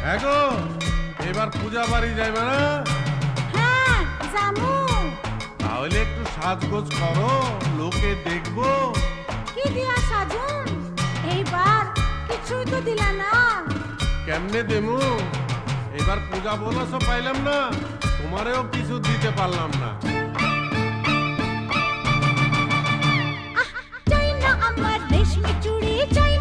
হ্যাঁ গো, এবার পূজা বাড়ি যাইবে না? হ্যাঁ জামু। তাহলে একটু সাজগোজ করো, লোকে দেখবো। কি দিয়া সাজুন? এইবার কিছুই তো দিলা না। কেমনে দেমু? এবার পূজা বোনাসও পাইলাম না, তোমারেও কিছু দিতে পারলাম না। চাই না আমার রেশমি চুড়ি, চাই